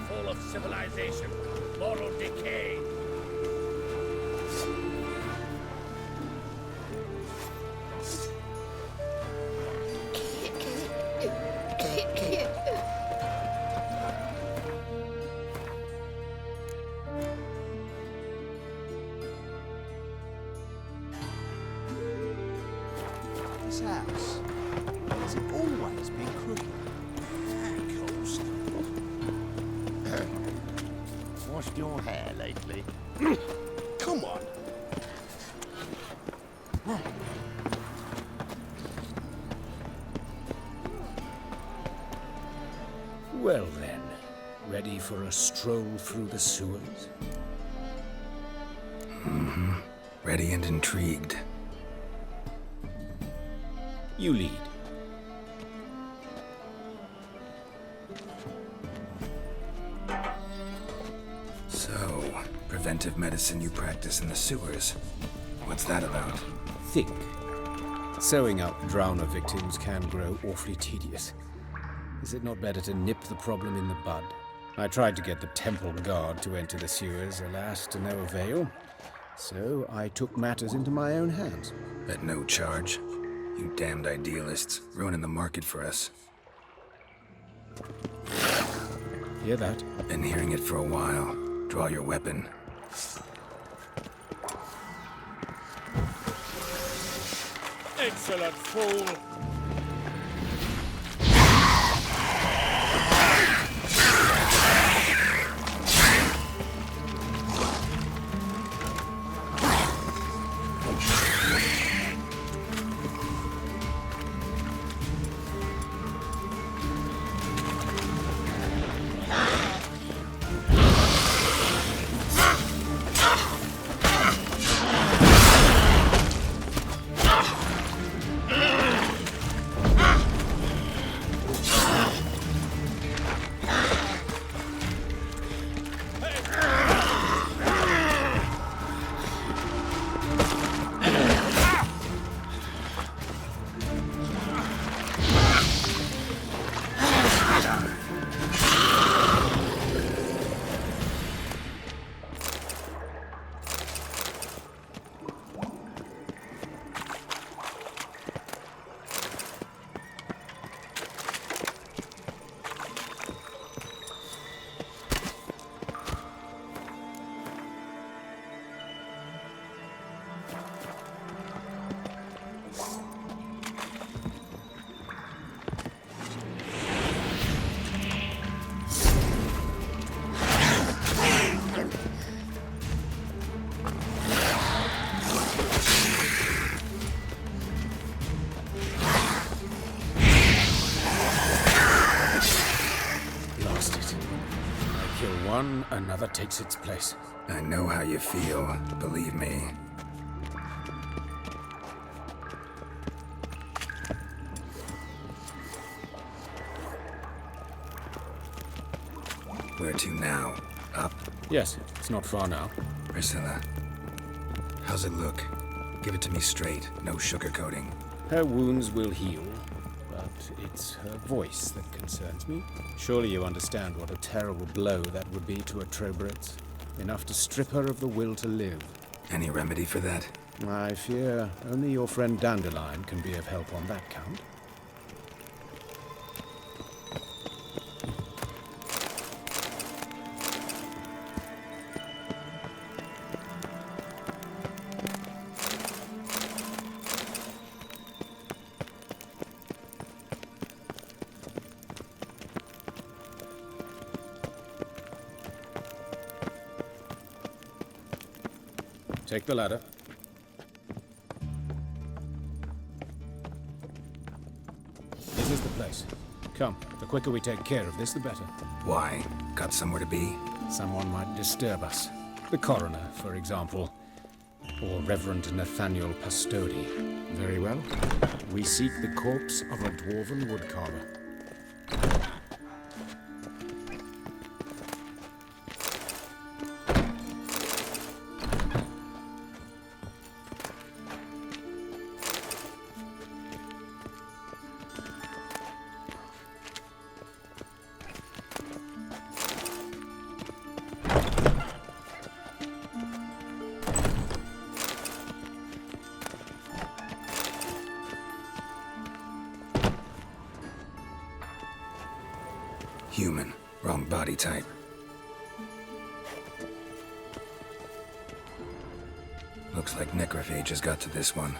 fall of civilization, moral decay. This house, has it always been crooked? Washed your hair lately? Come on. Well then, ready for a stroll through the sewers? Ready and intrigued. You lead. So, preventive medicine you practice in the sewers. What's that about? Think. Sewing up drowner victims can grow awfully tedious. Is it not better to nip the problem in the bud? I tried to get the temple guard to enter the sewers, alas, to no avail. So I took matters into my own hands. At no charge. You damned idealists, ruining the market for us. Hear that? Been hearing it for a while. Draw your weapon. Excellent fool! One, another takes its place. I know how you feel, believe me. Where to now? Up? Yes, it's not far now. Priscilla, how's it look? Give it to me straight, no sugarcoating. Her wounds will heal, but it's her voice that concerns me. Surely you understand what a terrible blow that would be to a Trobritz. Enough to strip her of the will to live. Any remedy for that? I fear only your friend Dandelion can be of help on that count. Take the ladder. This is the place. Come, the quicker we take care of this, the better. Why? Got somewhere to be? Someone might disturb us. The coroner, for example. Or Reverend Nathaniel Pastodi. Very well. We seek the corpse of a dwarven woodcarver. Human. Wrong body type. Looks like necrophages got to this one.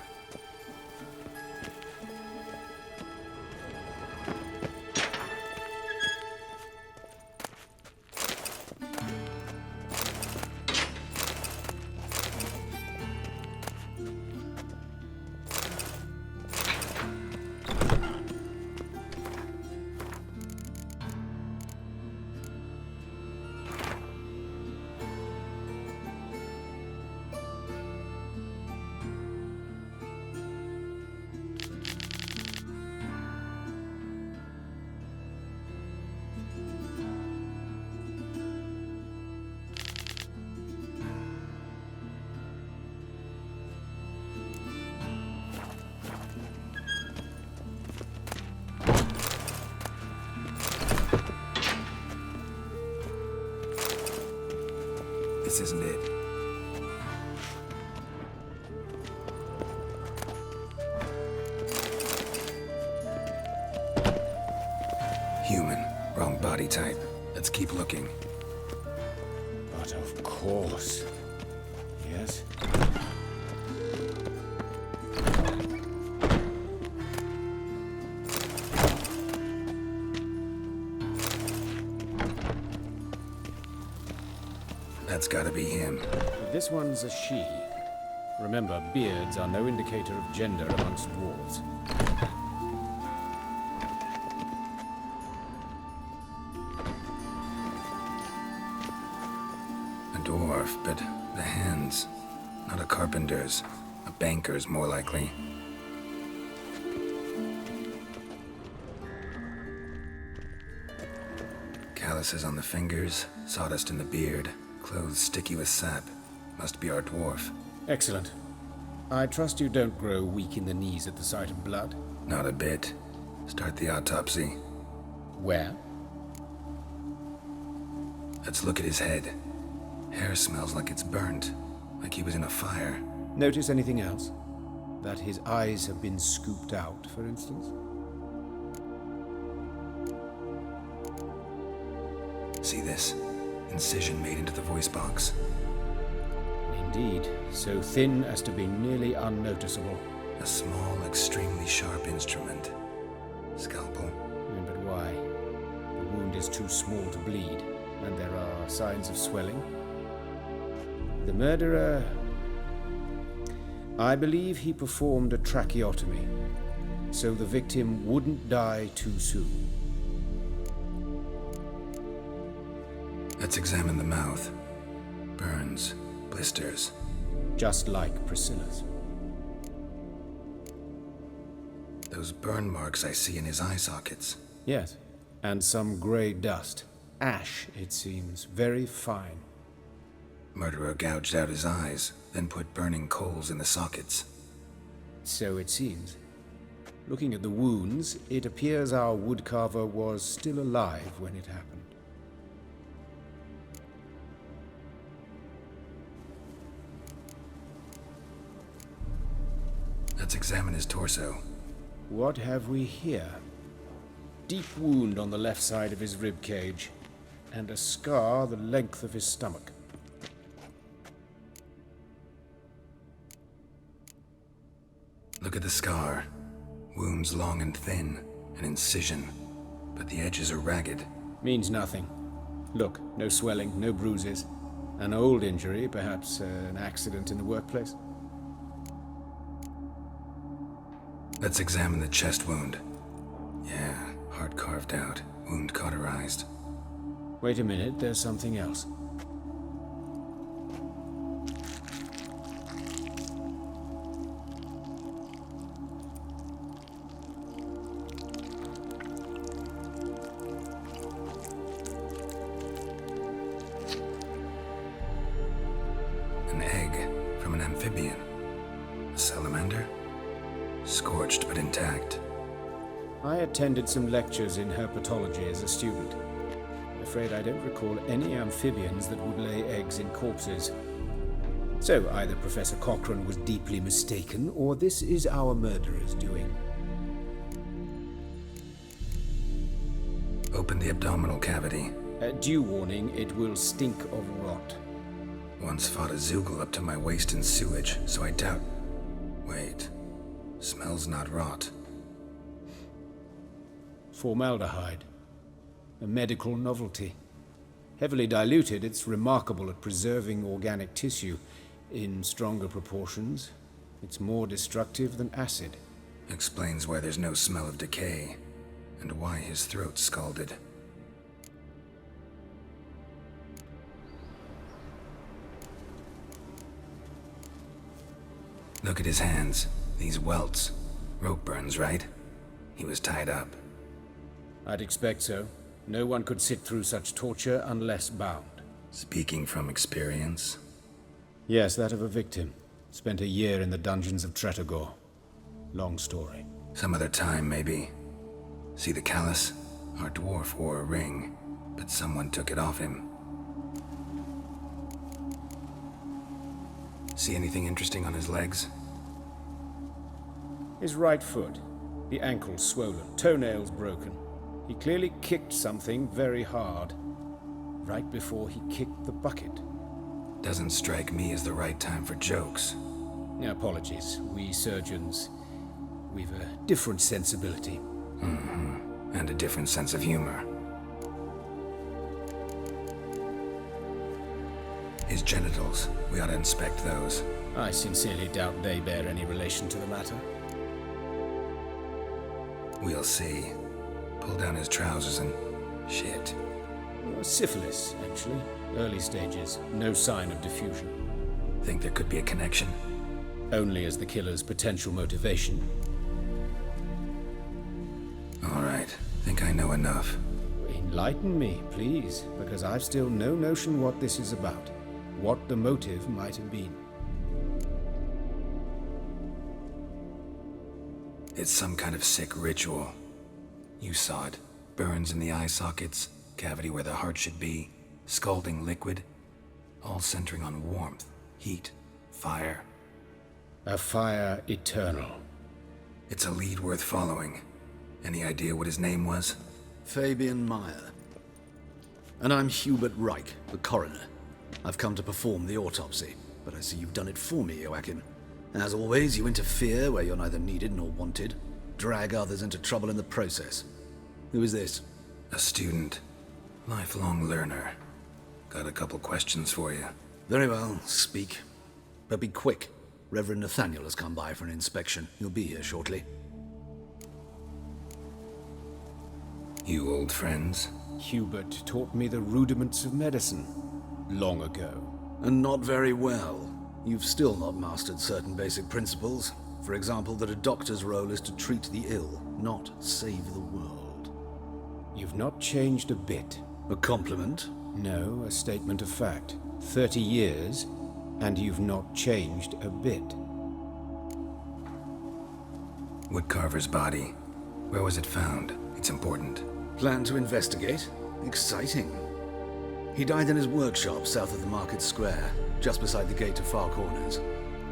This isn't it. Human. Wrong body type. Let's keep looking. But of course. Yes? That's gotta be him. This one's a she. Remember, beards are no indicator of gender amongst dwarves. A dwarf, but the hands. Not a carpenter's. A banker's, more likely. Calluses on the fingers, sawdust in the beard, clothes sticky with sap. Must be our dwarf. Excellent. I trust you don't grow weak in the knees at the sight of blood. Not a bit. Start the autopsy. Where? Let's look at his head. Hair smells like it's burnt, like he was in a fire. Notice anything else? That his eyes have been scooped out, for instance? See this? Incision made into the voice box. Indeed, so thin as to be nearly unnoticeable. A small, extremely sharp instrument. Scalpel. But why? The wound is too small to bleed, and there are signs of swelling. The murderer... I believe he performed a tracheotomy, so the victim wouldn't die too soon. Let's examine the mouth. Burns, blisters. Just like Priscilla's. Those burn marks I see in his eye sockets. Yes, and some grey dust. Ash, it seems, very fine. Murderer gouged out his eyes, then put burning coals in the sockets. So it seems. Looking at the wounds, it appears our woodcarver was still alive when it happened. Let's examine his torso. What have we here? Deep wound on the left side of his rib cage, and a scar the length of his stomach. Look at the scar. Wounds long and thin, an incision, but the edges are ragged. Means nothing. Look, no swelling, no bruises. An old injury, perhaps an accident in the workplace. Let's examine the chest wound. Yeah, heart carved out, wound cauterized. Wait a minute, there's something else. An egg from an amphibian. A salamander? Scorched but intact. I attended some lectures in herpetology as a student. I'm afraid I don't recall any amphibians that would lay eggs in corpses. So either Professor Cochrane was deeply mistaken, or this is our murderer's doing. Open the abdominal cavity. Due warning, it will stink of rot. Once fought a Zoogle up to my waist in sewage, so I doubt... Wait. Smells not rot. Formaldehyde. A medical novelty. Heavily diluted, it's remarkable at preserving organic tissue. In stronger proportions, it's more destructive than acid. Explains why there's no smell of decay, and why his throat's scalded. Look at his hands. These welts. Rope burns, right? He was tied up. I'd expect so. No one could sit through such torture unless bound. Speaking from experience? Yes, that of a victim. Spent a year in the dungeons of Tretogor. Long story. Some other time, maybe. See the callus? Our dwarf wore a ring, but someone took it off him. See anything interesting on his legs? His right foot. The ankle swollen, toenails broken. He clearly kicked something very hard. Right before he kicked the bucket. Doesn't strike me as the right time for jokes. Apologies. We surgeons, we've a different sensibility. And a different sense of humor. His genitals, we ought to inspect those. I sincerely doubt they bear any relation to the matter. We'll see. Pull down his trousers and... shit. Syphilis, actually. Early stages. No sign of diffusion. Think there could be a connection? Only as the killer's potential motivation. All right. Think I know enough. Enlighten me, please, because I've still no notion what this is about. What the motive might have been. It's some kind of sick ritual. You saw it. Burns in the eye sockets, cavity where the heart should be, scalding liquid, all centering on warmth, heat, fire. A fire eternal. It's a lead worth following. Any idea what his name was? Fabian Meyer. And I'm Hubert Reich, the coroner. I've come to perform the autopsy, but I see you've done it for me, Joachim. As always, you interfere where you're neither needed nor wanted. Drag others into trouble in the process. Who is this? A student. Lifelong learner. Got a couple questions for you. Very well, speak. But be quick. Reverend Nathaniel has come by for an inspection. He'll be here shortly. You old friends? Hubert taught me the rudiments of medicine. Long ago. And not very well. You've still not mastered certain basic principles. For example, that a doctor's role is to treat the ill, not save the world. You've not changed a bit. A compliment? No, a statement of fact. 30 years, and you've not changed a bit. Woodcarver's body. Where was it found? It's important. Plan to investigate? Exciting. He died in his workshop south of the market square, just beside the gate to Far Corners.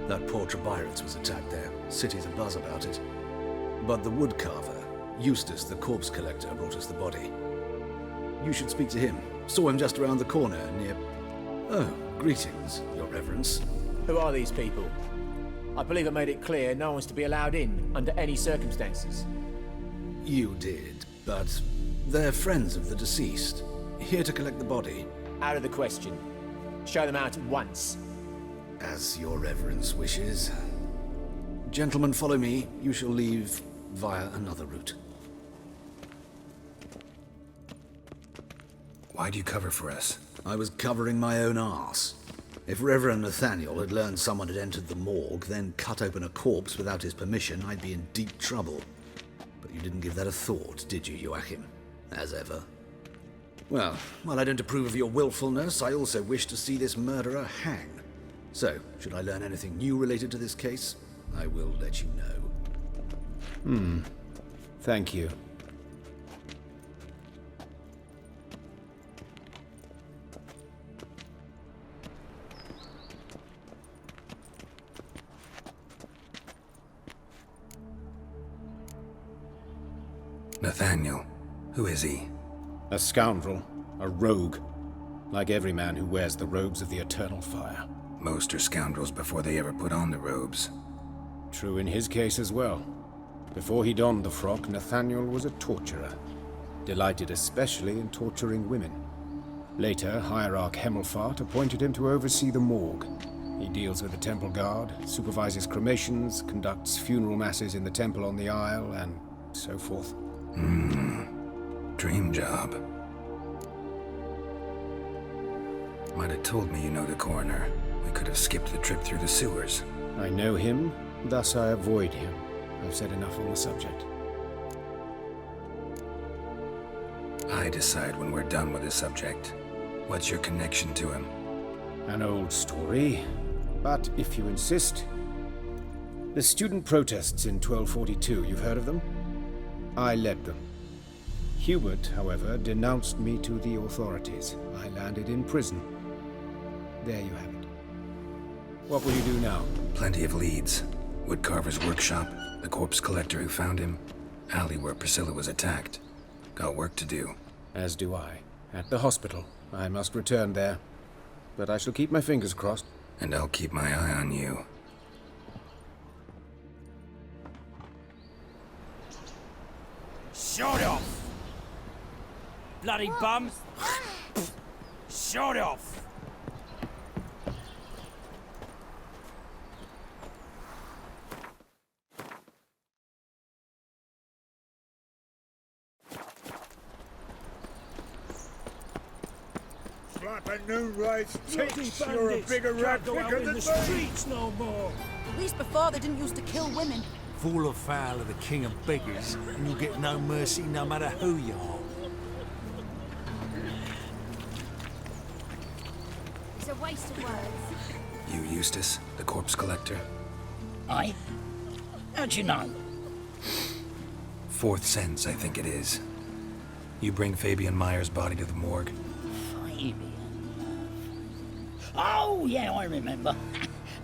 That poor Trebirates was attacked there. City's abuzz about it. But the woodcarver, Eustace the corpse collector, brought us the body. You should speak to him. Saw him just around the corner near... Oh, greetings, your reverence. Who are these people? I believe I made it clear no one's to be allowed in under any circumstances. You did, but they're friends of the deceased. Here to collect the body. Out of the question. Show them out at once. As your reverence wishes. Gentlemen, follow me. You shall leave via another route. Why'd you cover for us? I was covering my own arse. If Reverend Nathaniel had learned someone had entered the morgue, then cut open a corpse without his permission, I'd be in deep trouble. But you didn't give that a thought, did you, Joachim? As ever. Well, while I don't approve of your willfulness, I also wish to see this murderer hang. So, should I learn anything new related to this case, I will let you know. Thank you. Nathaniel. Who is he? A scoundrel, a rogue, like every man who wears the robes of the eternal fire. Most are scoundrels before they ever put on the robes. True in his case as well. Before he donned the frock, Nathaniel was a torturer, delighted especially in torturing women. Later, Hierarch Hemmelfart appointed him to oversee the morgue. He deals with the temple guard, supervises cremations, conducts funeral masses in the temple on the Isle, and so forth. Dream job. Might have told me you know the coroner. We could have skipped the trip through the sewers. I know him, thus I avoid him. I've said enough on the subject. I decide when we're done with the subject. What's your connection to him? An old story, but if you insist. The student protests in 1242, you've heard of them? I led them. Hubert, however, denounced me to the authorities. I landed in prison. There you have it. What will you do now? Plenty of leads. Woodcarver's workshop, the corpse collector who found him, alley where Priscilla was attacked. Got work to do. As do I. At the hospital. I must return there. But I shall keep my fingers crossed. And I'll keep my eye on you. Shut off! Bloody bum! Shut off! Flapping noon rides tits, you're a bigger rat picker than me! Streets no more! At least before they didn't used to kill women. Fall afoul of the king of beggars, and you'll get no mercy no matter who you are. It's a waste of words. You, Eustace, the corpse collector? Aye? How'd you know? Fourth sense, I think it is. You bring Fabian Meyer's body to the morgue. Fabian. Oh, yeah, I remember.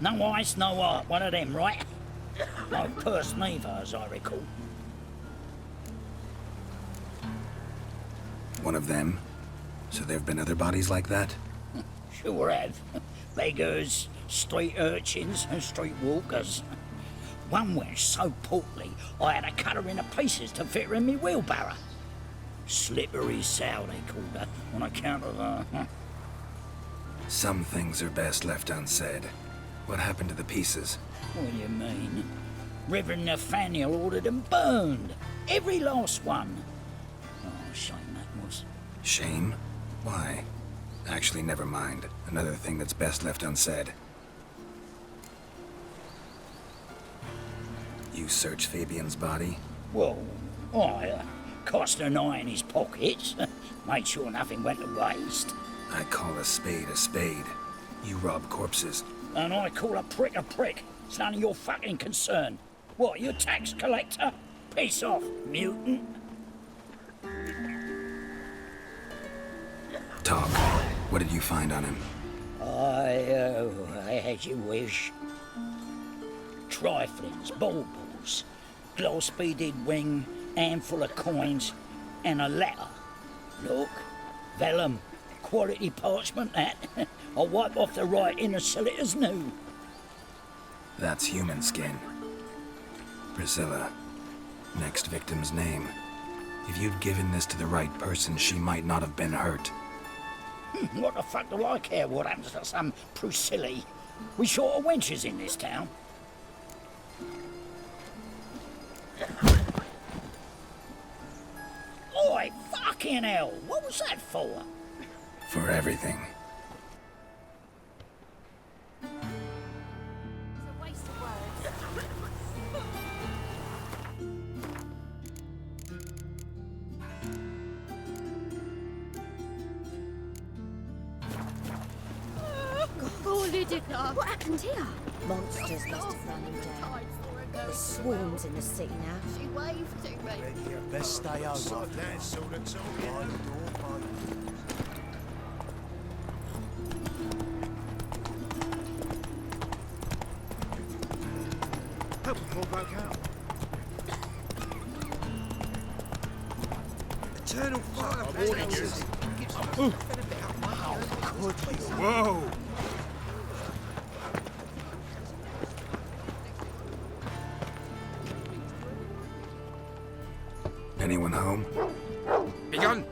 No eyes, no heart, one of them, right? No purse neither, as I recall. One of them? So there've been other bodies like that? Sure have. Beggars, street urchins, and street walkers. One went so portly, I had to cut her into pieces to fit her in me wheelbarrow. Slippery sow, they called her, on account of her. Some things are best left unsaid. What happened to the pieces? What do you mean? Reverend Nathaniel ordered them burned. Every last one. Oh, shame that was. Shame? Why? Actually, never mind. Another thing that's best left unsaid. You searched Fabian's body? Well, I cast an eye in his pockets. Made sure nothing went to waste. I call a spade a spade. You rob corpses. And I call a prick a prick. It's none of your fucking concern. What, you tax collector? Piss off, mutant. Talk. What did you find on him? As you wish. Triflings, baubles, gloss-beaded ring, handful of coins, and a letter. Look, vellum, quality parchment, that. I'll wipe off the writing and sell it as new. That's human skin. Priscilla. Next victim's name. If you'd given this to the right person, she might not have been hurt. What the fuck do I care what happens to some Priscilla? We short of wenches in this town. Oi, fucking hell! What was that for? For everything. It's a waste of words. Holy dicker! What happened here? Monsters must have run him down. There's swarms in the city now. She waved to me. Best stay over. Help him pull back out. Eternal fire! I'm warning you. Whoa! Anyone home? Begone,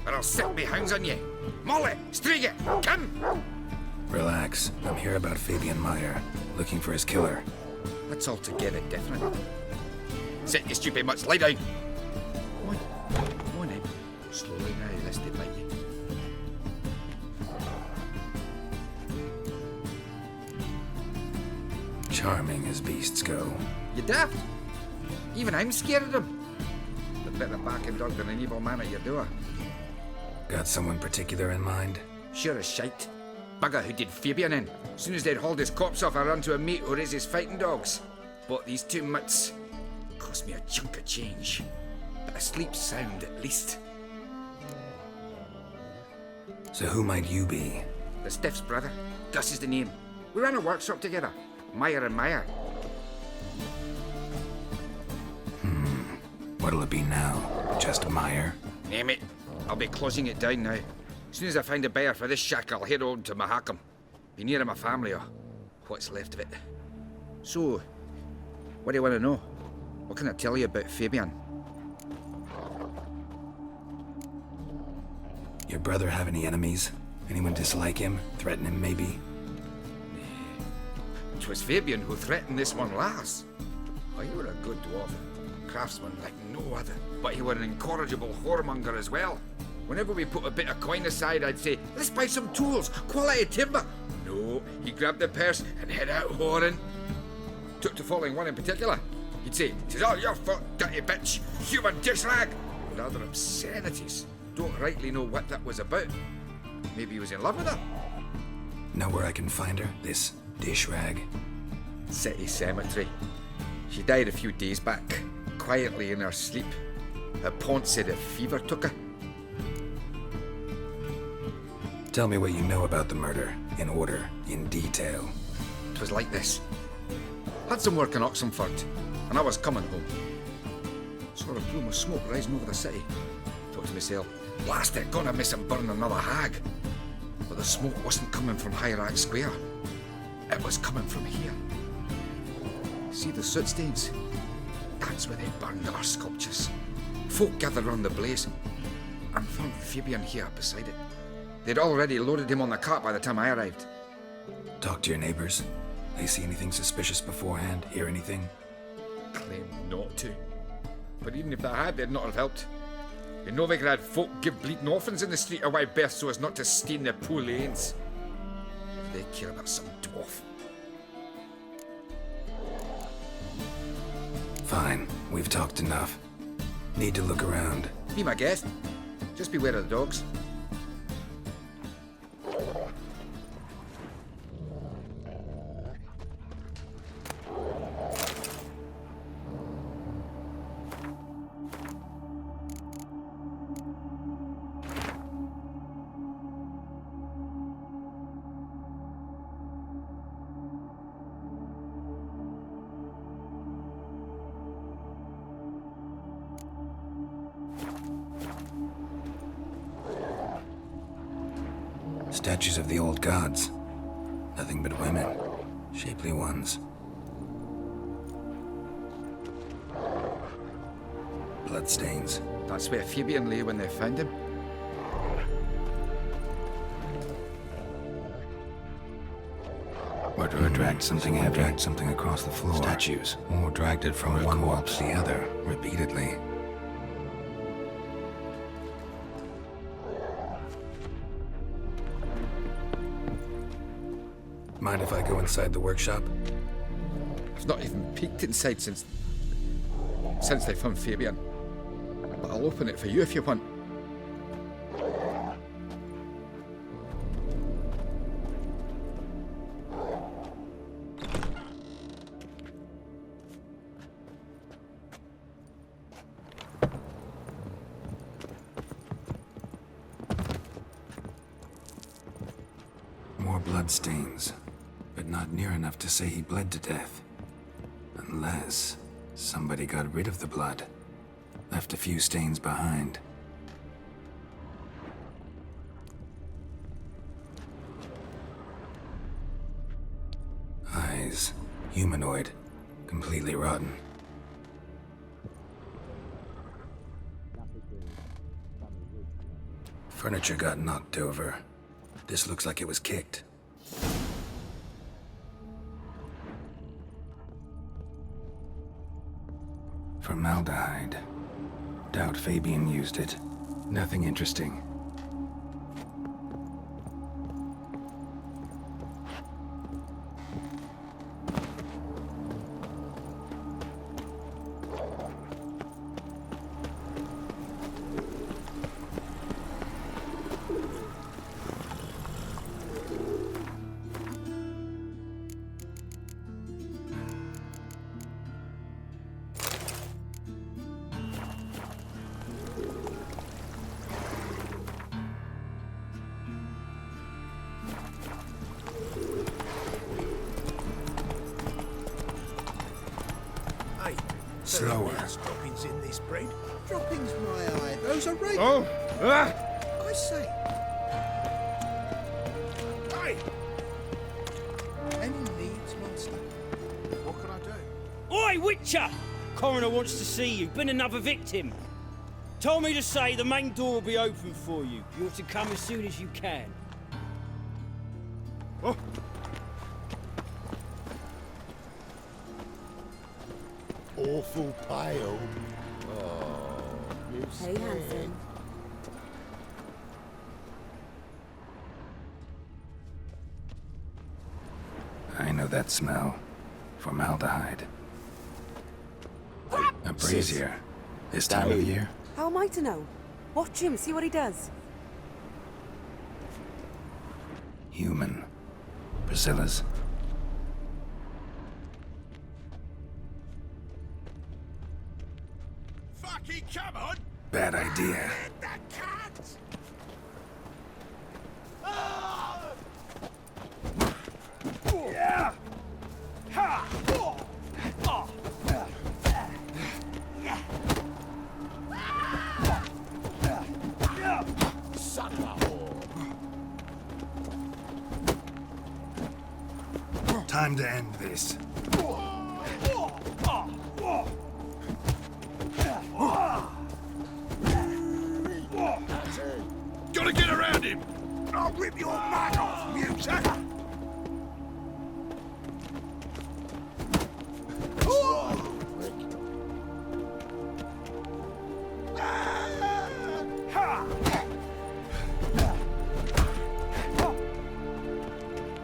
or I'll set me hounds on you. Molly, Striga, come! Relax. I'm here about Fabian Meyer, looking for his killer. That's altogether different. Sit, you stupid mutts, lie down. Come on in. Slowly now, lest they bite you. Charming as beasts go. You daft? Even I'm scared of them. A better backing dog than an evil man at your door. Got someone particular in mind? Sure as shite. Bugger who did Fabian in. As soon as they'd hauled his corpse off, I ran to a mate who raises fighting dogs. Bought these 2 mutts. Cost me a chunk of change. But I sleep sound at least. So who might you be? The Stiff's brother. Gus is the name. We ran a workshop together. Meyer and Meyer. What'll it be now? Just Meyer? Name it. I'll be closing it down now. As soon as I find a buyer for this shack, I'll head on to Mahakam. Be near my family, or what's left of it. So, what do you want to know? What can I tell you about Fabian? Your brother have any enemies? Anyone dislike him? Threaten him, maybe? 'Twas Fabian who threatened this one last. Oh, you were a good dwarf. Craftsman like no other. But he were an incorrigible whoremonger as well. Whenever we put a bit of coin aside, I'd say, let's buy some tools, quality timber. No, he grabbed the purse and head out whoring. Took to following one in particular. He'd say, "'Tis all your fault, dirty bitch, human dish rag." And other obscenities. Don't rightly know what that was about. Maybe he was in love with her. Know where I can find her? This dish rag? City cemetery. She died a few days back, quietly in her sleep. Her pont said a fever took her. Tell me what you know about the murder, in order, in detail. It was like this. Had some work in Oxenford, and I was coming home. Saw a plume of smoke rising over the city. Thought to myself, blast it, gonna miss and burn another hag. But the smoke wasn't coming from Hierarch Square. It was coming from here. See the soot stains? That's where they burned our sculptures. Folk gathered round the blaze, and found Fabian here beside it. They'd already loaded him on the cart by the time I arrived. Talk to your neighbors. They see anything suspicious beforehand? Hear anything? Claim not to. But even if they had, they'd not have helped. You know they could have folk give bleating orphans in the street a wide berth so as not to stain their poor lanes. They care about some dwarf. Fine, we've talked enough. Need to look around. Be my guest. Just beware of the dogs. Statues of the old gods. Nothing but women. Shapely ones. Bloodstains. That's where Fabian lay when they found him. Murderer dragged something heavy. Dragged something across the floor. Statues. Or dragged it from one wall to the other, repeatedly. Mind if I go inside the workshop? I've not even peeked inside since they found Fabian. But I'll open it for you if you want. More bloodstains. But not near enough to say he bled to death. Unless somebody got rid of the blood. Left a few stains behind. Humanoid. Completely rotten. Furniture got knocked over. This looks like it was kicked. Formaldehyde. Doubt Fabian used it. Nothing interesting. Slower. Droppings in this bread. Droppings, my eye. Those are regular. Oh! Ah! I say. Hey! Any needs, master? What can I do? Oi, Witcher! Coroner wants to see you. Been another victim. Told me to say the main door will be open for you. You're to come as soon as you can. Oh! Awful pale. Oh, you Hey, handsome. I know that smell. Formaldehyde. A brazier. This time of year? How am I to know? Watch him, see what he does. Human. Priscilla's. Fucking come on! Bad idea. The cat! Yeah! Ha! Son of a whore. Time to end this. Gotta get around him! I'll rip your man off, mutant!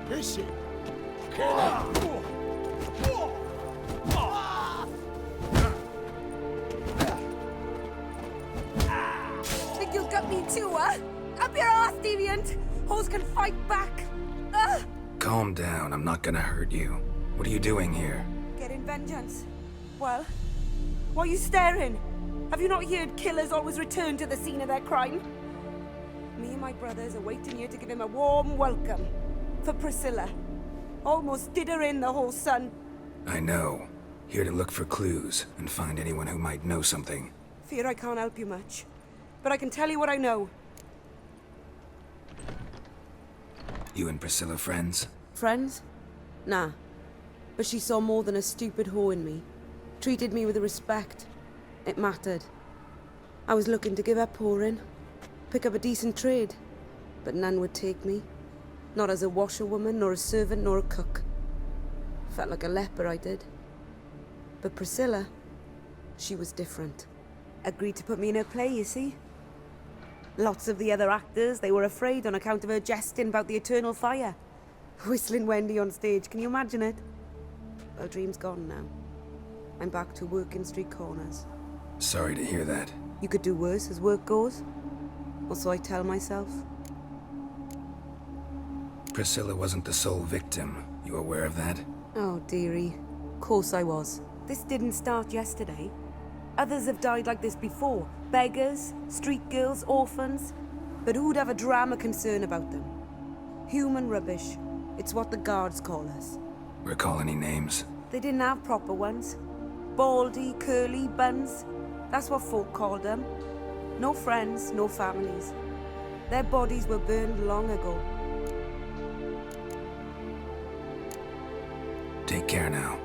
Listen. Kill him. Think you'll gut me too, huh? Up your ass, deviant! Hoes can fight back! Calm down, I'm not gonna hurt you. What are you doing here? Getting vengeance. Well, why are you staring? Have you not heard killers always return to the scene of their crime? Me and my brothers are waiting here to give him a warm welcome. For Priscilla. Almost did her in, the whole son. I know. Here to look for clues and find anyone who might know something. Fear I can't help you much. But I can tell you what I know. You and Priscilla friends? Friends? Nah. But she saw more than a stupid whore in me. Treated me with respect. It mattered. I was looking to give up whoring. Pick up a decent trade. But none would take me. Not as a washerwoman, nor a servant, nor a cook. Felt like a leper, I did. But Priscilla, she was different. Agreed to put me in her play, you see? Lots of the other actors, they were afraid on account of her jesting about the eternal fire. Whistling Wendy on stage, can you imagine it? Her dream's gone now. I'm back to working street corners. Sorry to hear that. You could do worse as work goes. Or so I tell myself. Priscilla wasn't the sole victim. You aware of that? Oh, dearie. Course I was. This didn't start yesterday. Others have died like this before. Beggars, street girls, orphans. But who'd have a drama concern about them? Human rubbish. It's what the guards call us. Recall any names? They didn't have proper ones. Baldy, curly, buns. That's what folk called them. No friends, no families. Their bodies were burned long ago. Take care now.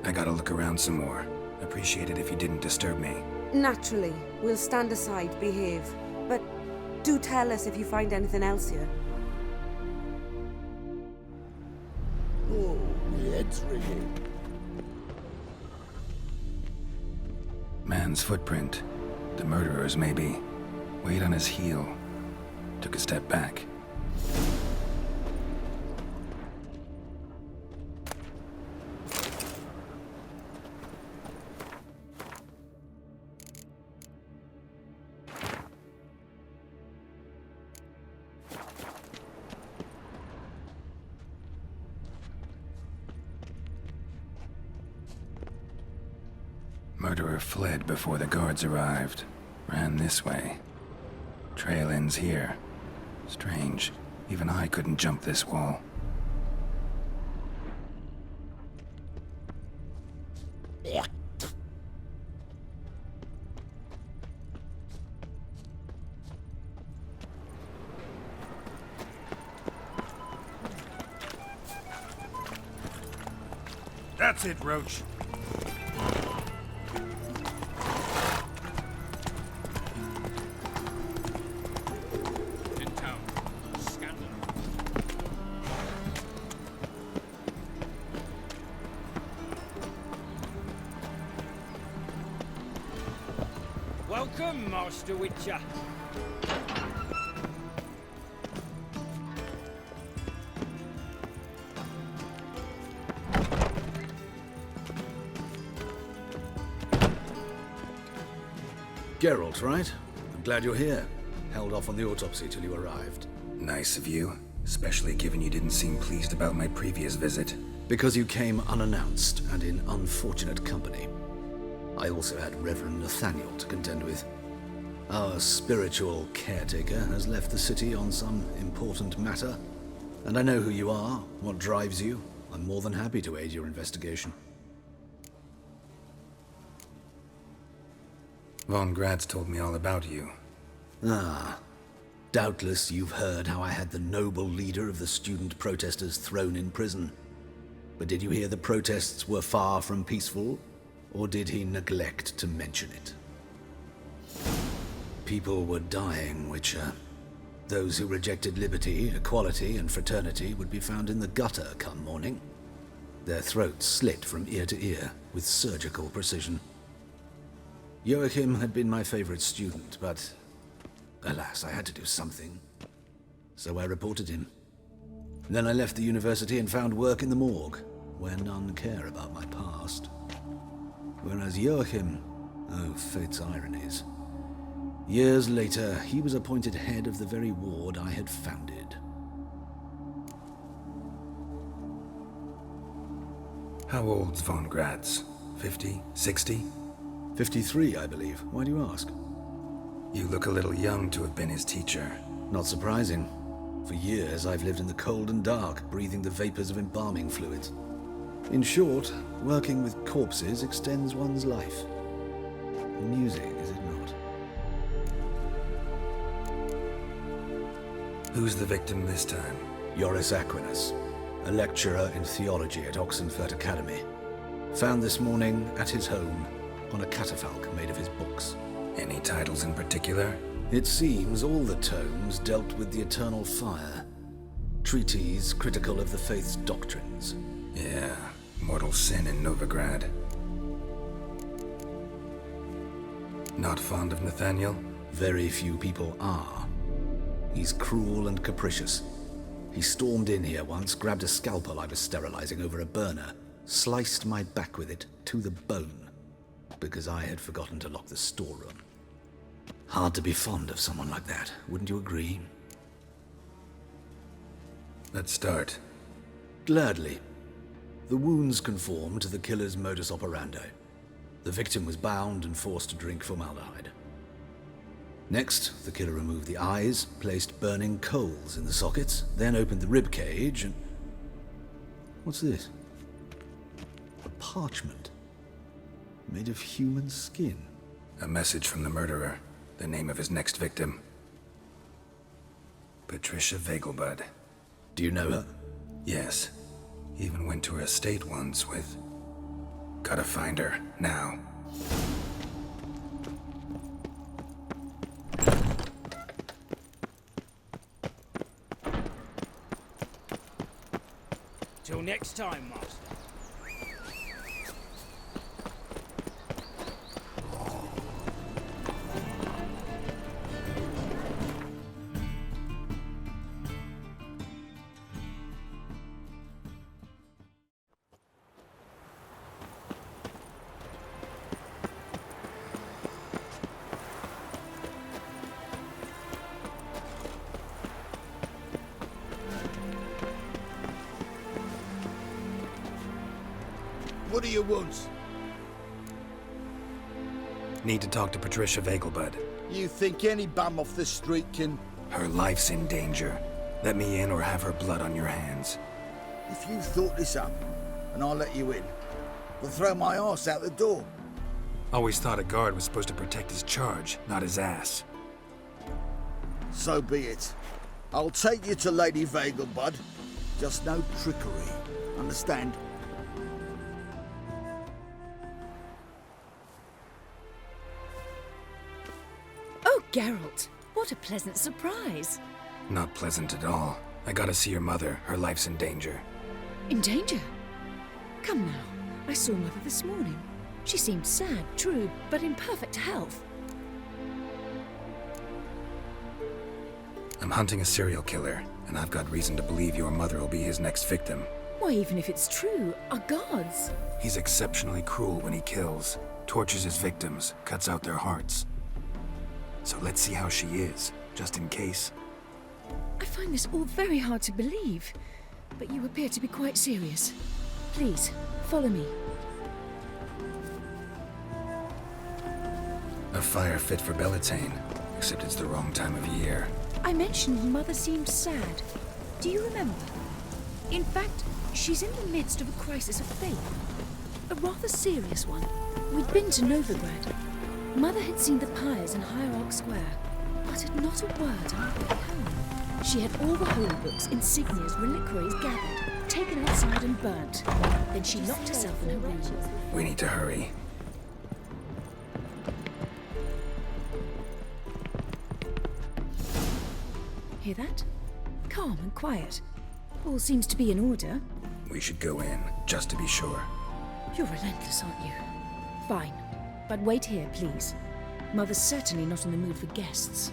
I gotta look around some more. Appreciate it if you didn't disturb me. Naturally, we'll stand aside, behave. But do tell us if you find anything else here. Oh, my head's ringing. Man's footprint. The murderer's, maybe. Weight on his heel. Took a step back. Murderer fled before the guards arrived. Ran this way. Trail ends here. Strange. Even I couldn't jump this wall. Yeah. That's it, Roach. Welcome, Master Witcher. Geralt, right? I'm glad you're here. Held off on the autopsy till you arrived. Nice of you, especially given you didn't seem pleased about my previous visit. Because you came unannounced and in unfortunate company. I also had Reverend Nathaniel to contend with. Our spiritual caretaker has left the city on some important matter, and I know who you are, what drives you. I'm more than happy to aid your investigation. Von Grad's told me all about you. Ah, doubtless you've heard how I had the noble leader of the student protesters thrown in prison. But did you hear the protests were far from peaceful? Or did he neglect to mention it? People were dying, Witcher. Those who rejected liberty, equality, and fraternity would be found in the gutter come morning. Their throats slit from ear to ear with surgical precision. Joachim had been my favorite student, but alas, I had to do something. So I reported him. Then I left the university and found work in the morgue, where none care about my past. Whereas Joachim, oh, fate's ironies. Years later, he was appointed head of the very ward I had founded. How old's Von Grad's? 50? 60? 53, I believe. Why do you ask? You look a little young to have been his teacher. Not surprising. For years, I've lived in the cold and dark, breathing the vapors of embalming fluids. In short, working with corpses extends one's life. Amusing, is it not? Who's the victim this time? Joris Aquinas, a lecturer in theology at Oxenfurt Academy. Found this morning at his home on a catafalque made of his books. Any titles in particular? It seems all the tomes dealt with the eternal fire. Treatises critical of the faith's doctrines. Yeah, mortal sin in Novigrad. Not fond of Nathaniel? Very few people are. He's cruel and capricious. He stormed in here once, grabbed a scalpel I was sterilizing over a burner, sliced my back with it to the bone, because I had forgotten to lock the storeroom. Hard to be fond of someone like that, wouldn't you agree? Let's start. Gladly. The wounds conform to the killer's modus operandi. The victim was bound and forced to drink formaldehyde. Next, the killer removed the eyes, placed burning coals in the sockets, then opened the rib cage and... What's this? A parchment. Made of human skin. A message from the murderer. The name of his next victim. Patricia Vegelbud. Do you know her? Yes. Even went to her estate once with... Gotta find her, now. Till next time, Master. What do you want? Need to talk to Patricia Vegelbud. You think any bum off the street can... Her life's in danger. Let me in or have her blood on your hands. If you thought this up, and I'll let you in, I'll throw my arse out the door. Always thought a guard was supposed to protect his charge, not his ass. So be it. I'll take you to Lady Vegelbud. Just no trickery. Understand? Oh, Geralt, what a pleasant surprise. Not pleasant at all. I gotta see your mother. Her life's in danger. In danger? Come now, I saw Mother this morning. She seemed sad, true, but in perfect health. I'm hunting a serial killer, and I've got reason to believe your mother will be his next victim. Why, even if it's true, our gods. He's exceptionally cruel when he kills, tortures his victims, cuts out their hearts. So let's see how she is, just in case. I find this all very hard to believe, but you appear to be quite serious. Please, follow me. A fire fit for Bellatane, except it's the wrong time of year. I mentioned Mother seemed sad. Do you remember? In fact, she's in the midst of a crisis of faith. A rather serious one. We'd been to Novigrad. Mother had seen the pyres in Hierarch Square, uttered not a word on her way home. She had all the holy books, insignias, reliquaries gathered, taken outside and burnt. Then she locked herself in her room. We need to hurry. Hear that? Calm and quiet. All seems to be in order. We should go in, just to be sure. You're relentless, aren't you? Fine. But wait here, please. Mother's certainly not in the mood for guests.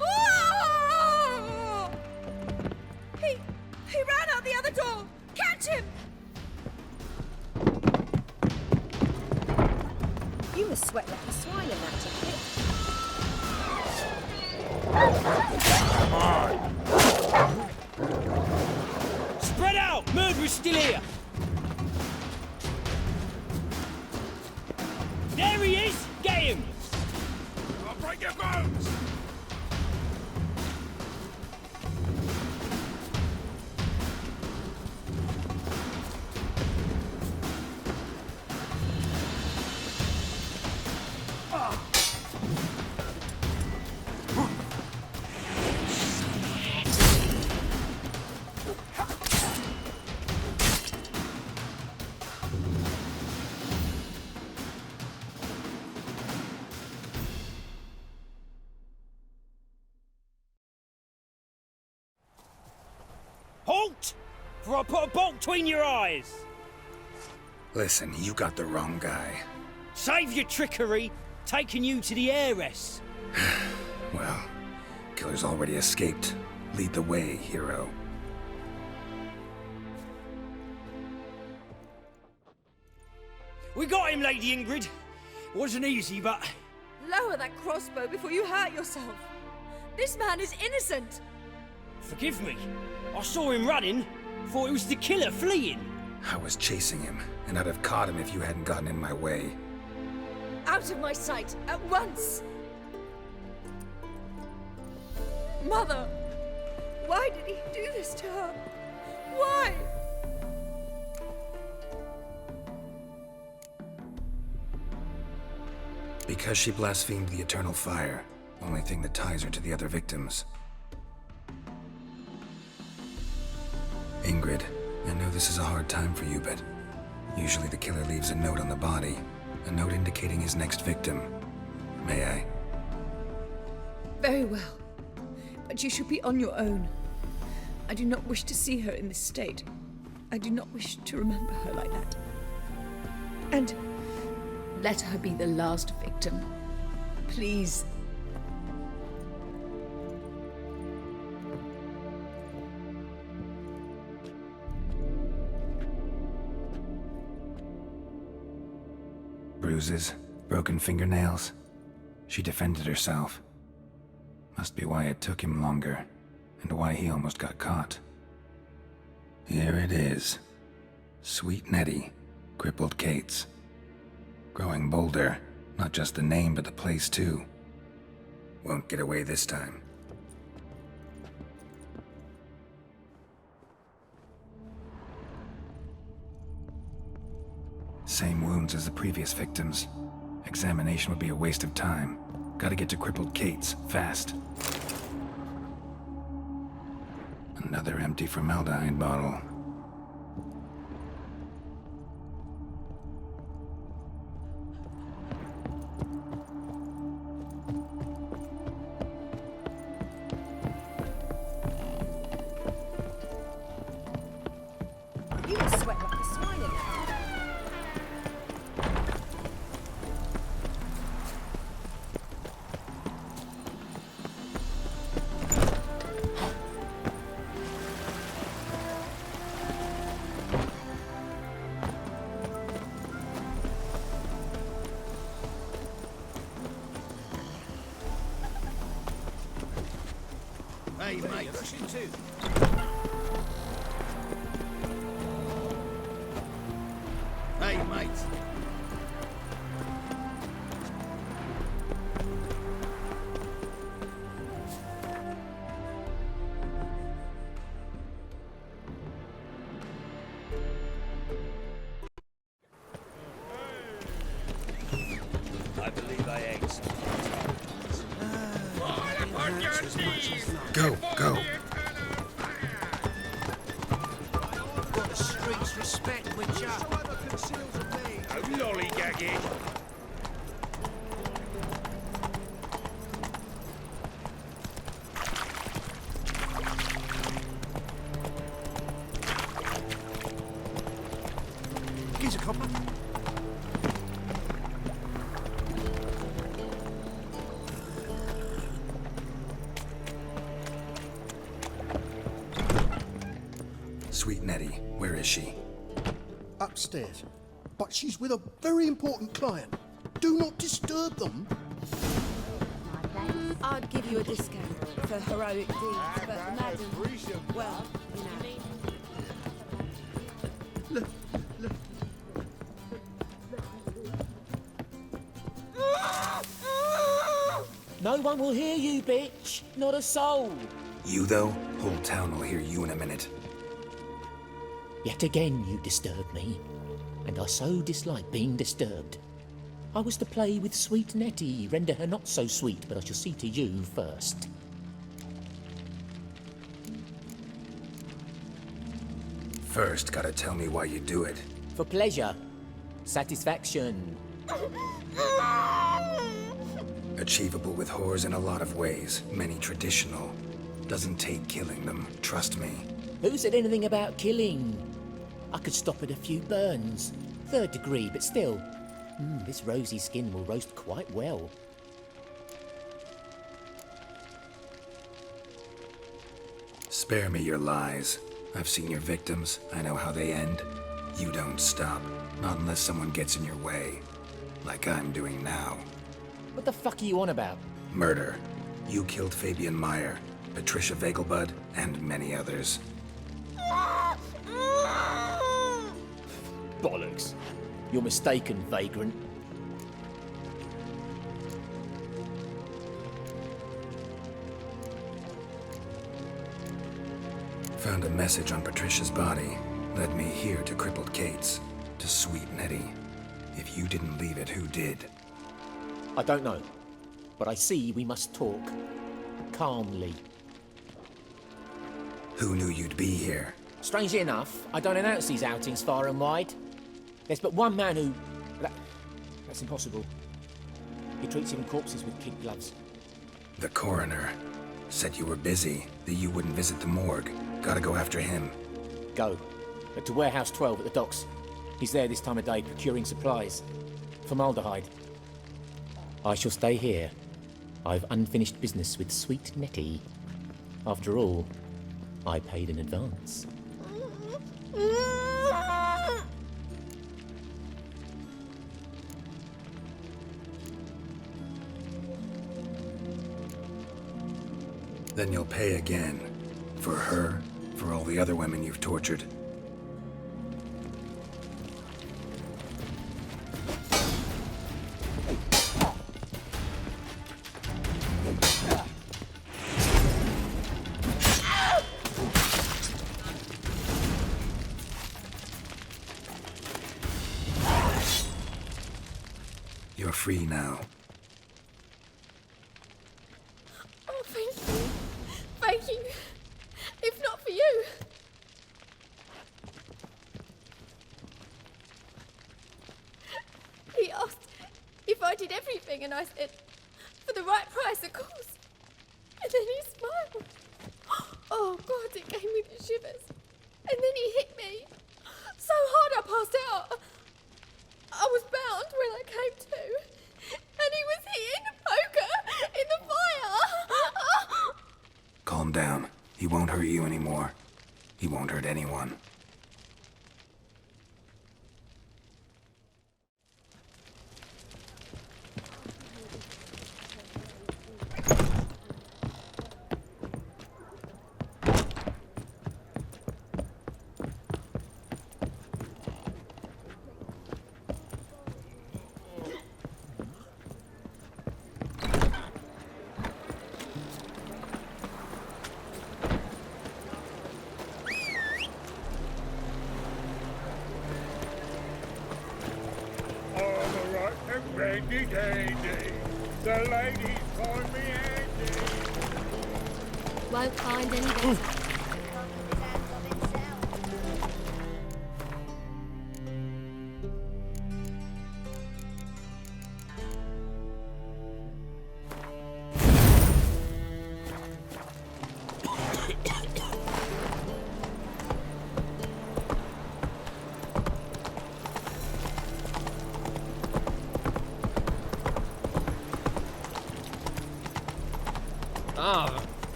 Oh! He ran out the other door! Catch him! You must sweat like a swine in that ticket. Come on! Spread out! Murderer's still here! There he is! Get him! I'll break your bones! Halt! For I put a bolt between your eyes! Listen, you got the wrong guy. Save your trickery, taking you to the heiress. Well, killer's already escaped. Lead the way, hero. We got him, Lady Ingrid. Wasn't easy, but... Lower that crossbow before you hurt yourself. This man is innocent. Forgive me. I saw him running. Thought it was the killer fleeing. I was chasing him, and I'd have caught him if you hadn't gotten in my way. Out of my sight, at once! Mother! Why did he do this to her? Why? Because she blasphemed the eternal fire. Only thing that ties her to the other victims. Ingrid, I know this is a hard time for you, but usually the killer leaves a note on the body. A note indicating his next victim. May I? Very well. But you should be on your own. I do not wish to see her in this state. I do not wish to remember her like that. And let her be the last victim. Please. Bruises, broken fingernails. She defended herself. Must be why it took him longer, and why he almost got caught. Here it is. Sweet Nettie, crippled Kate's. Growing bolder, not just the name but the place too. Won't get away this time. Same wounds as the previous victims. Examination would be a waste of time. Gotta get to crippled Kate's, fast. Another empty formaldehyde bottle. You must sweat like a swine in that. Hey, mate. Rushing too. Hey, mate. I believe I ate some. Go, go. Got the streets respect, Witcher. Oh, lollygagging. Here's a copper. Sweet Nettie, where is she? Upstairs. But she's with a very important client. Do not disturb them. I'd give you a discount for heroic deeds, but madam, well, you know. No one will hear you, bitch. Not a soul. You though? Whole town will hear you in a minute. Yet again you disturb me, and I so dislike being disturbed. I was to play with sweet Nettie, render her not so sweet, but I shall see to you first. First, gotta tell me why you do it. For pleasure. Satisfaction. Achievable with whores in a lot of ways, many traditional. Doesn't take killing them, trust me. Who said anything about killing? I could stop at a few burns. 3rd degree, but still. This rosy skin will roast quite well. Spare me your lies. I've seen your victims. I know how they end. You don't stop. Not unless someone gets in your way. Like I'm doing now. What the fuck are you on about? Murder. You killed Fabian Meyer, Patricia Vegelbud, and many others. Bollocks. You're mistaken, vagrant. Found a message on Patricia's body. Led me here to crippled Kate's. To sweet Nettie. If you didn't leave it, who did? I don't know. But I see we must talk. Calmly. Who knew you'd be here? Strangely enough, I don't announce these outings far and wide. There's but one man who... That's impossible. He treats even corpses with kid gloves. The coroner said you were busy, that you wouldn't visit the morgue. Gotta go after him. Go. But to Warehouse 12 at the docks. He's there this time of day procuring supplies. Formaldehyde. I shall stay here. I've unfinished business with Sweet Nettie. After all, I paid in advance. Then you'll pay again. For her, for all the other women you've tortured. You're free now. Oh, thank you. Thank you. If not for you. He asked if I did everything, and I said, for the right price, of course. And then he smiled. Oh, God, it gave me the shivers. And then he hit me so hard I passed out. I was bound when I came to, and he was hitting the poker in the fire. Calm down. He won't hurt you anymore. He won't hurt anyone. Randy Dandy. The ladies call me Andy. Won't find any better.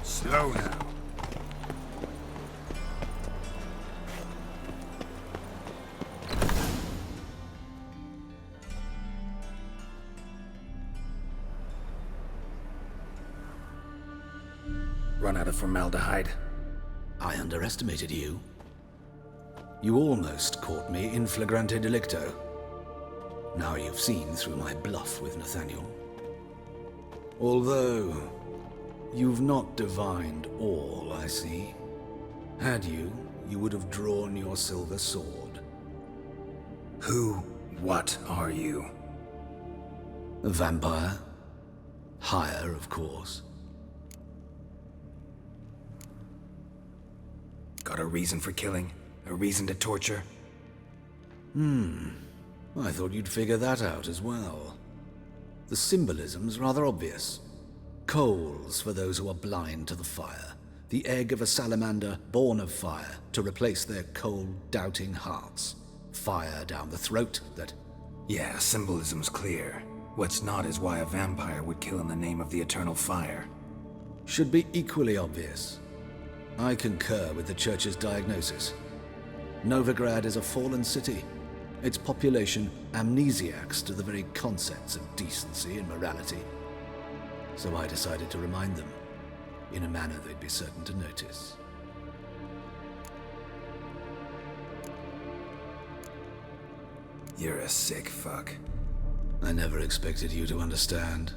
Slow now. Run out of formaldehyde. I underestimated you. You almost caught me in flagrante delicto. Now you've seen through my bluff with Nathaniel. Although, you've not divined all, I see. Had you, you would have drawn your silver sword. Who, what are you? A vampire. Higher, of course. Got a reason for killing? A reason to torture? I thought you'd figure that out as well. The symbolism's rather obvious. Coals for those who are blind to the fire. The egg of a salamander born of fire to replace their cold, doubting hearts. Fire down the throat that... Yeah, symbolism's clear. What's not is why a vampire would kill in the name of the eternal fire. Should be equally obvious. I concur with the Church's diagnosis. Novigrad is a fallen city. Its population amnesiacs to the very concepts of decency and morality. So I decided to remind them, in a manner they'd be certain to notice. You're a sick fuck. I never expected you to understand.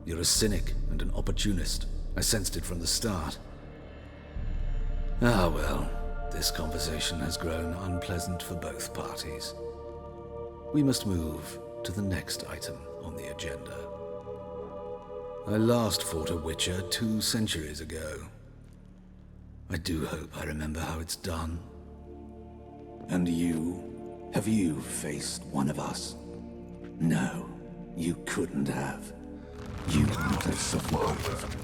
You're a cynic and an opportunist. I sensed it from the start. Ah well, this conversation has grown unpleasant for both parties. We must move to the next item on the agenda. I last fought a Witcher 2 centuries ago. I do hope I remember how it's done. And you? Have you faced one of us? No, you couldn't have. You would not have survived.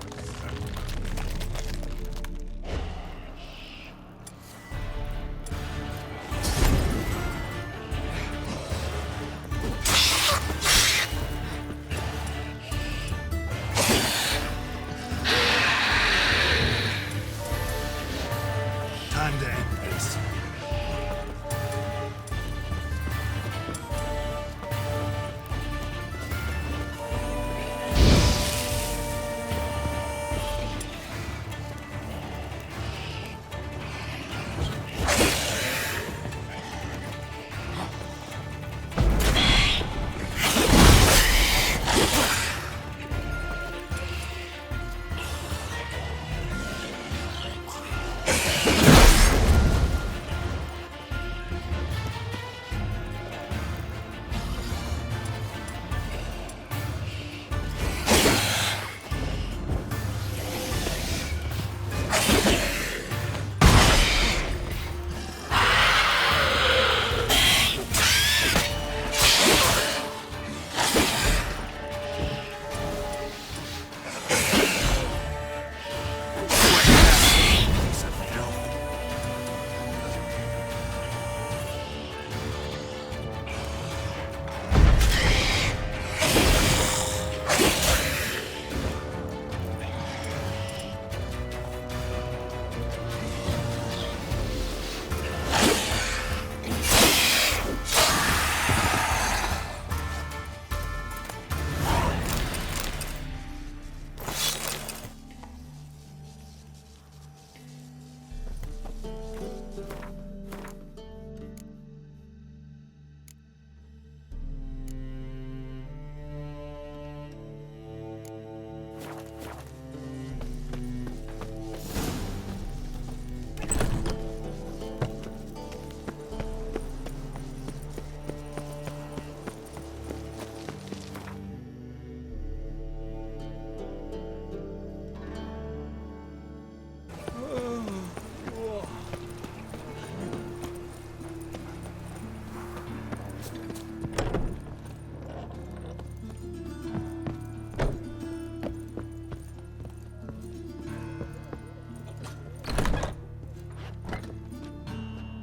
Time to end this.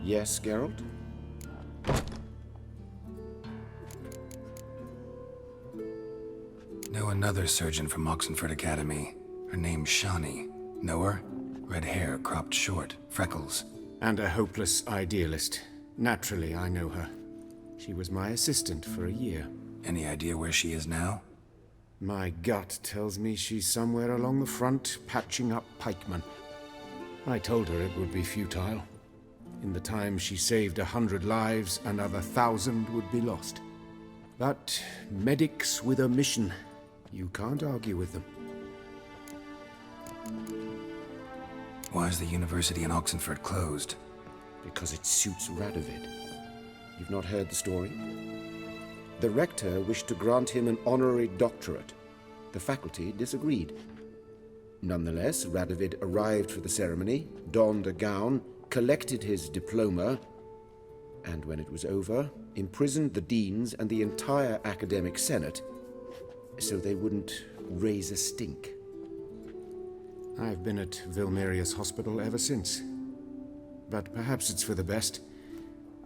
Yes, Geralt? Know another surgeon from Oxenford Academy. Her name's Shawnee. Know her? Red hair, cropped short, freckles. And a hopeless idealist. Naturally, I know her. She was my assistant for a year. Any idea where she is now? My gut tells me she's somewhere along the front, patching up pikemen. I told her it would be futile. In the time she saved 100 lives, another 1,000 would be lost. But medics with a mission, you can't argue with them. Why is the university in Oxenford closed? Because it suits Radovid. You've not heard the story? The rector wished to grant him an honorary doctorate. The faculty disagreed. Nonetheless, Radovid arrived for the ceremony, donned a gown, collected his diploma, and when it was over, imprisoned the deans and the entire academic senate so they wouldn't raise a stink. I've been at Vilmerius Hospital ever since. But perhaps it's for the best.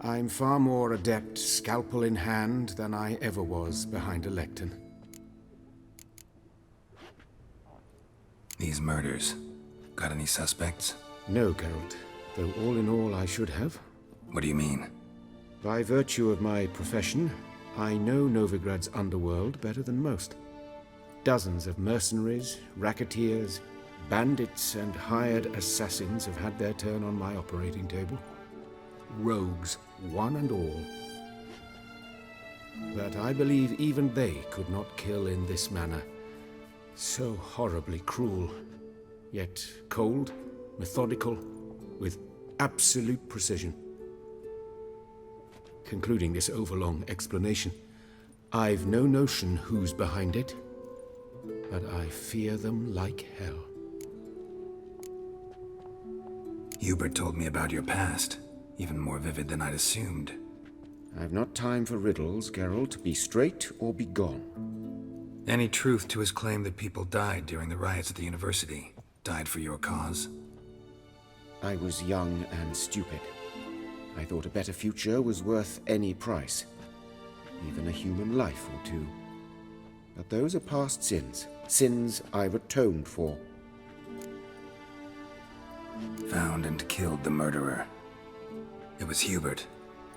I'm far more adept scalpel in hand than I ever was behind a lectern. These murders. Got any suspects? No, Geralt. Though all in all I should have. What do you mean? By virtue of my profession, I know Novigrad's underworld better than most. Dozens of mercenaries, racketeers, bandits and hired assassins have had their turn on my operating table. Rogues, one and all. But I believe even they could not kill in this manner. So horribly cruel, yet cold, methodical, with absolute precision. Concluding this overlong explanation, I've no notion who's behind it, but I fear them like hell. Hubert told me about your past, even more vivid than I'd assumed. I've not time for riddles, Geralt. Be straight or be gone. Any truth to his claim that people died during the riots at the university? Died for your cause? I was young and stupid. I thought a better future was worth any price. Even a human life or two. But those are past sins. Sins I've atoned for. Found and killed the murderer. It was Hubert.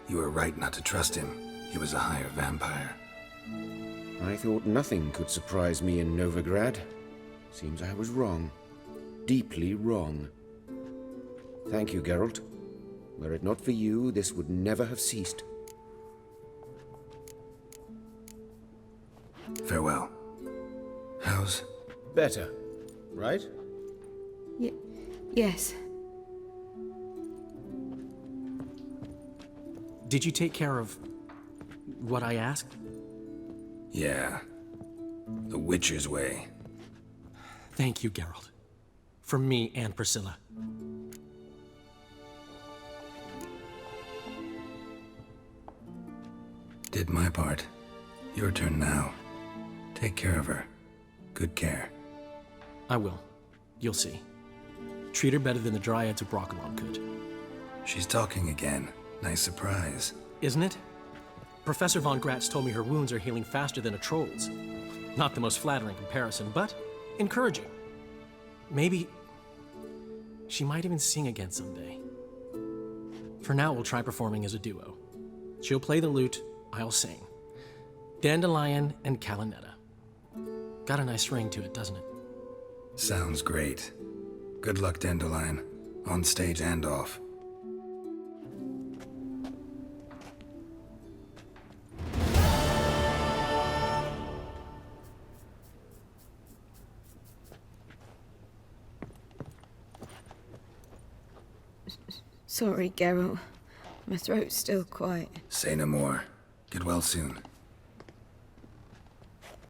You were right not to trust him. He was a higher vampire. I thought nothing could surprise me in Novigrad. Seems I was wrong. Deeply wrong. Thank you, Geralt. Were it not for you, this would never have ceased. Farewell. How's... Better, right? Yes. Did you take care of what I asked? Yeah. The Witcher's way. Thank you, Geralt. For me and Priscilla. Did my part. Your turn now. Take care of her. Good care. I will. You'll see. Treat her better than the Dryads of Broccolon could. She's talking again. Nice surprise. Isn't it? Professor von Gratz told me her wounds are healing faster than a troll's. Not the most flattering comparison, but encouraging. Maybe she might even sing again someday. For now, we'll try performing as a duo. She'll play the lute, I'll sing. Dandelion and Calinetta. Got a nice ring to it, doesn't it? Sounds great. Good luck, Dandelion. On stage and off. Sorry, Geralt. My throat's still quiet. Say no more. Get well soon.